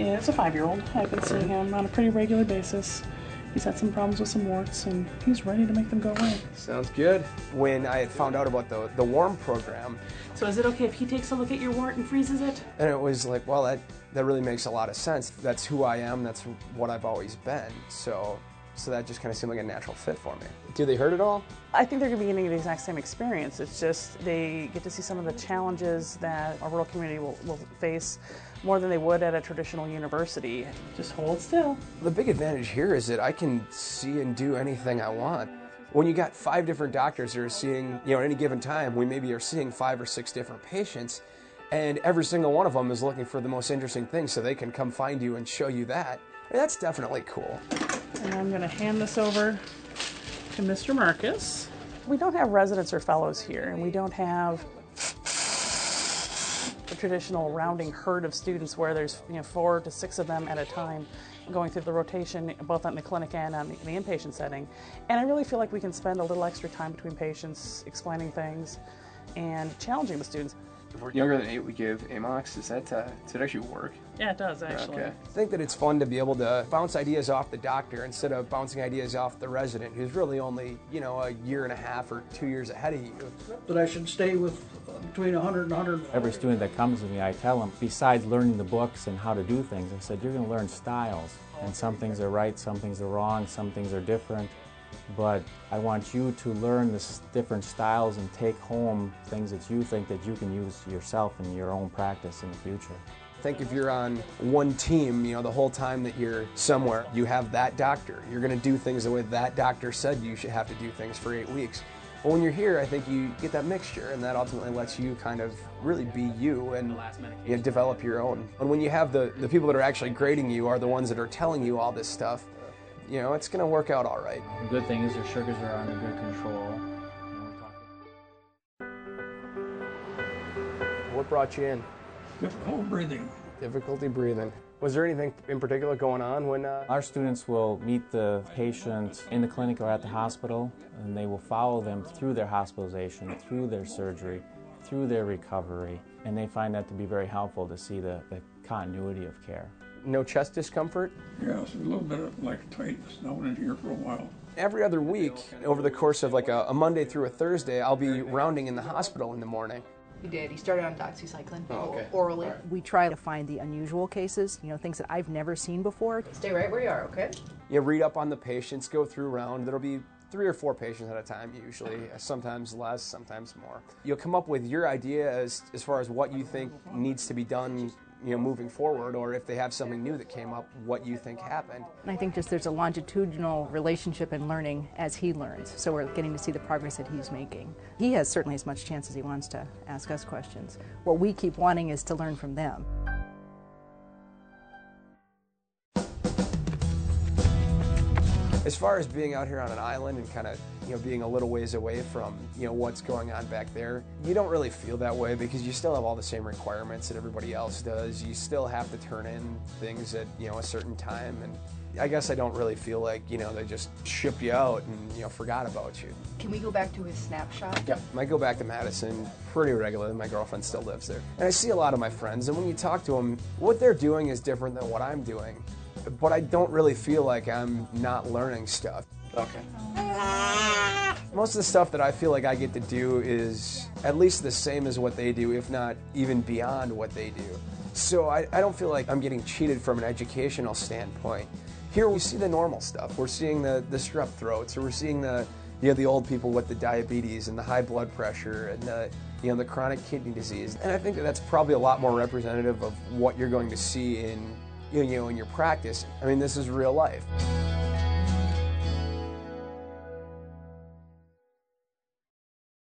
is a 5-year-old. I've been seeing him on a pretty regular basis. He's had some problems with some warts, and he's ready to make them go away. Sounds good. When I had found out about the WARM program. So is it okay if he takes a look at your wart and freezes it? And it was like, well, that really makes a lot of sense. That's who I am. That's what I've always been. So that just kind of seemed like a natural fit for me. Do they hurt at all? I think they're going to be getting the exact same experience. It's just they get to see some of the challenges that a rural community will face more than they would at a traditional university. Just hold still. The big advantage here is that I can see and do anything I want. When you got 5 different doctors that are seeing, at any given time, we maybe are seeing 5 or 6 different patients, and every single one of them is looking for the most interesting thing so they can come find you and show you that. And that's definitely cool. And I'm going to hand this over to Mr. Marcus. We don't have residents or fellows here, and we don't have the traditional rounding herd of students where there's 4 to 6 of them at a time going through the rotation, both on the clinic and on the inpatient setting. And I really feel like we can spend a little extra time between patients explaining things and challenging the students. If we're younger than 8, we give AMOX. Does it actually work? Yeah, it does, actually. Okay. I think that it's fun to be able to bounce ideas off the doctor instead of bouncing ideas off the resident, who's really only, a year and a half or 2 years ahead of you. That I should stay with between 100 and 100. Every student that comes to me, I tell them, besides learning the books and how to do things, I said, you're going to learn styles. And some things are right, some things are wrong, some things are different. But I want you to learn the different styles and take home things that you think that you can use yourself in your own practice in the future. I think if you're on one team, the whole time that you're somewhere, you have that doctor. You're going to do things the way that doctor said you should have to do things for 8 weeks. But when you're here, I think you get that mixture, and that ultimately lets you kind of really be you and develop your own. And when you have the people that are actually grading you are the ones that are telling you all this stuff, it's going to work out all right. The good thing is your sugars are under good control. What brought you in? Difficult breathing. Difficulty breathing. Was there anything in particular going on when... Our students will meet the patient in the clinic or at the hospital, and they will follow them through their hospitalization, through their surgery, through their recovery, and they find that to be very helpful to see the continuity of care. No chest discomfort? Yes, a little bit of tightness down in here for a while. Every other week, over the course of a Monday through a Thursday, I'll be rounding in the hospial in the morning. He did. He started on doxycycline okay. orally. We try to find the unusual cases, things that I've never seen before. Stay right where you are, okay? You read up on the patients, go through round. There'll be 3 or 4 patients at a time usually, sometimes less, sometimes more. You'll come up with your idea as far as what you think needs to be done moving forward, or if they have something new that came up, what you think happened. And I think just there's a longitudinal relationship in learning as he learns, so we're getting to see the progress that he's making. He has certainly as much chance as he wants to ask us questions. What we keep wanting is to learn from them. As far as being out here on an island and kind of being a little ways away from what's going on back there, you don't really feel that way because you still have all the same requirements that everybody else does. You still have to turn in things at a certain time, and I guess I don't really feel like they just ship you out and forgot about you. Can we go back to his snapshot? Yeah, I go back to Madison pretty regularly. My girlfriend still lives there, and I see a lot of my friends, and when you talk to them, what they're doing is different than what I'm doing. But I don't really feel like I'm not learning stuff. Okay. Most of the stuff that I feel like I get to do is at least the same as what they do, if not even beyond what they do. So I don't feel like I'm getting cheated from an educational standpoint. Here we see the normal stuff. We're seeing the strep throats, or we're seeing the old people with the diabetes and the high blood pressure and the chronic kidney disease. And I think that's probably a lot more representative of what you're going to see in in your practice. I mean, this is real life.